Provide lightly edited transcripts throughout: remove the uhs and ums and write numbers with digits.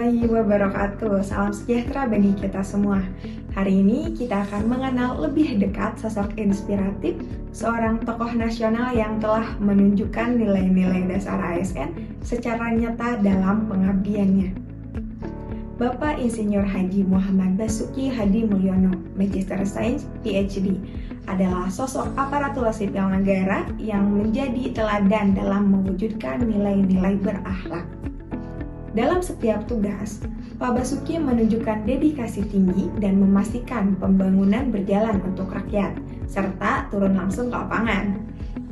warahmatullahi wabarakatuh. Salam sejahtera bagi kita semua. Hari ini kita akan mengenal lebih dekat sosok inspiratif seorang tokoh nasional yang telah menunjukkan nilai-nilai dasar ASN secara nyata dalam pengabdiannya. Bapak Insinyur Haji Muhammad Basuki Hadi Mulyono, Magister Sains PhD, adalah sosok aparatur sipil negara yang menjadi teladan dalam mewujudkan nilai-nilai berakhlak. Dalam setiap tugas, Pak Basuki menunjukkan dedikasi tinggi dan memastikan pembangunan berjalan untuk rakyat, serta turun langsung ke lapangan.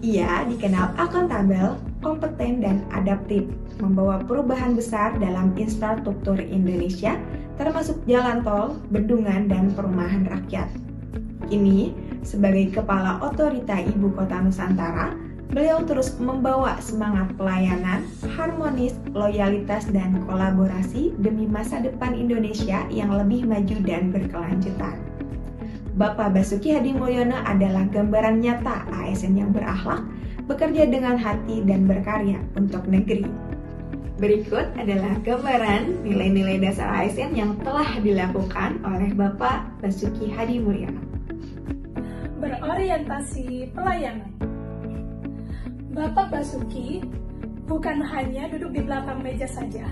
Ia dikenal akuntabel, kompeten, dan adaptif, membawa perubahan besar dalam infrastruktur Indonesia, termasuk jalan tol, bendungan, dan perumahan rakyat. Kini, sebagai Kepala Otorita Ibu Kota Nusantara, beliau terus membawa semangat pelayanan, harmonis, loyalitas, dan kolaborasi demi masa depan Indonesia yang lebih maju dan berkelanjutan. Bapak Basuki Hadi Mulyono adalah gambaran nyata ASN yang berakhlak, bekerja dengan hati, dan berkarya untuk negeri. Berikut adalah gambaran nilai-nilai dasar ASN yang telah dilakukan oleh Bapak Basuki Hadi Mulyono. Berorientasi pelayanan. Bapak Basuki bukan hanya duduk di belakang meja saja.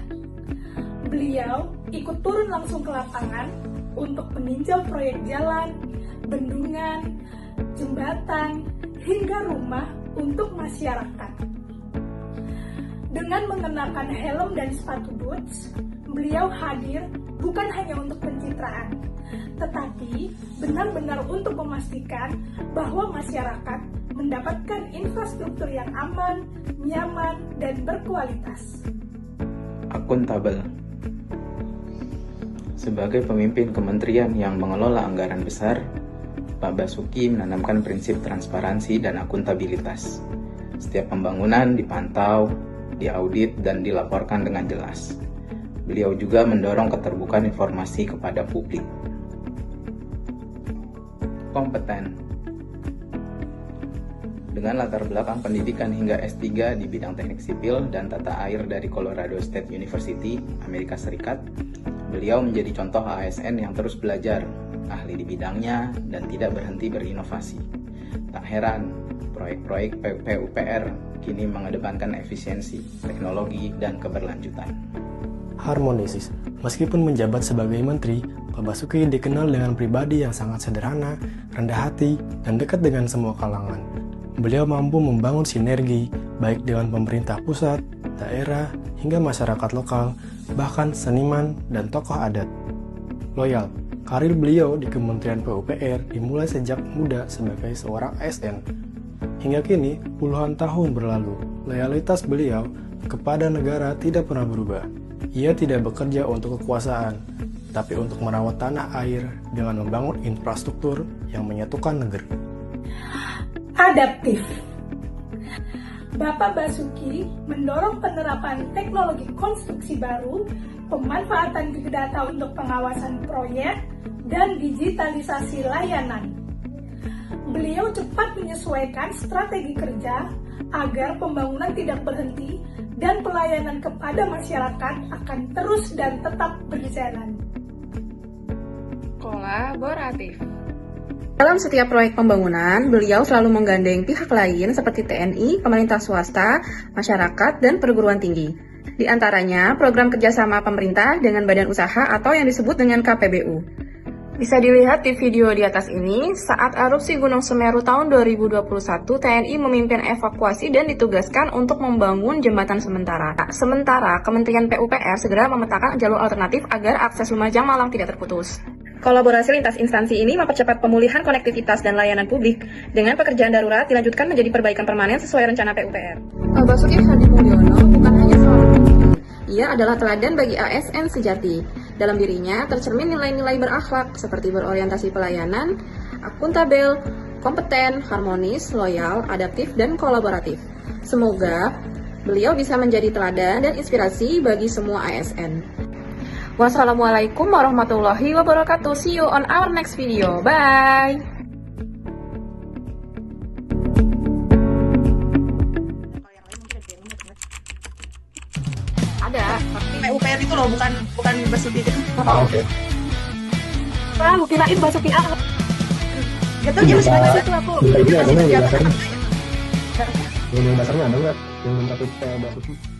Beliau ikut turun langsung ke lapangan untuk meninjau proyek jalan, bendungan, jembatan, hingga rumah untuk masyarakat. Dengan mengenakan helm dan sepatu boots, beliau hadir bukan hanya untuk pencitraan, tetapi benar-benar untuk memastikan bahwa masyarakat mendapatkan infrastruktur yang aman, nyaman, dan berkualitas. Akuntabel. Sebagai pemimpin kementerian yang mengelola anggaran besar, Pak Basuki menanamkan prinsip transparansi dan akuntabilitas. Setiap pembangunan dipantau, diaudit, dan dilaporkan dengan jelas. Beliau juga mendorong keterbukaan informasi kepada publik. Kompeten. Dengan latar belakang pendidikan hingga S3 di bidang teknik sipil dan tata air dari Colorado State University, Amerika Serikat, beliau menjadi contoh ASN yang terus belajar, ahli di bidangnya, dan tidak berhenti berinovasi. Tak heran, proyek-proyek PUPR kini mengedepankan efisiensi, teknologi, dan keberlanjutan. Harmonis. Meskipun menjabat sebagai menteri, Pak Basuki dikenal dengan pribadi yang sangat sederhana, rendah hati, dan dekat dengan semua kalangan. Beliau mampu membangun sinergi, baik dengan pemerintah pusat, daerah, hingga masyarakat lokal, bahkan seniman dan tokoh adat. Loyal. Karir beliau di Kementerian PUPR dimulai sejak muda sebagai seorang ASN. Hingga kini, puluhan tahun berlalu, loyalitas beliau kepada negara tidak pernah berubah. Ia tidak bekerja untuk kekuasaan, tapi untuk merawat tanah air dengan membangun infrastruktur yang menyatukan negeri. Adaptif. Bapak Basuki mendorong penerapan teknologi konstruksi baru, pemanfaatan big data untuk pengawasan proyek, dan digitalisasi layanan. Beliau cepat menyesuaikan strategi kerja agar pembangunan tidak berhenti dan pelayanan kepada masyarakat akan terus dan tetap berjalan. Kolaboratif. Dalam setiap proyek pembangunan, beliau selalu menggandeng pihak lain seperti TNI, pemerintah swasta, masyarakat, dan perguruan tinggi. Di antaranya, program kerjasama pemerintah dengan badan usaha atau yang disebut dengan KPBU. Bisa dilihat di video di atas ini, saat erupsi Gunung Semeru tahun 2021, TNI memimpin evakuasi dan ditugaskan untuk membangun jembatan sementara. Sementara, Kementerian PUPR segera memetakan jalur alternatif agar akses Lumajang Malang tidak terputus. Kolaborasi lintas instansi ini mempercepat pemulihan konektivitas dan layanan publik. Dengan pekerjaan darurat dilanjutkan menjadi perbaikan permanen sesuai rencana PUPR. Basuki Hadi Mulyono bukan hanya seorang pemimpin. Ia adalah teladan bagi ASN sejati. Dalam dirinya tercermin nilai-nilai berakhlak seperti berorientasi pelayanan, akuntabel, kompeten, harmonis, loyal, adaptif, dan kolaboratif. Semoga beliau bisa menjadi teladan dan inspirasi bagi semua ASN. Wassalamualaikum warahmatullahi wabarakatuh. See you on our next video. Bye. Ada, PUPR Bukan itu loh, bukan Basuki gitu. Oke. Wah, aku kirain Basuki A. Gitu jam 11 itu aku. Bisa ini ada nggak Jam dasarnya? berapa? Yang dasarnya ada nggak? Yang nomor satu Basuki.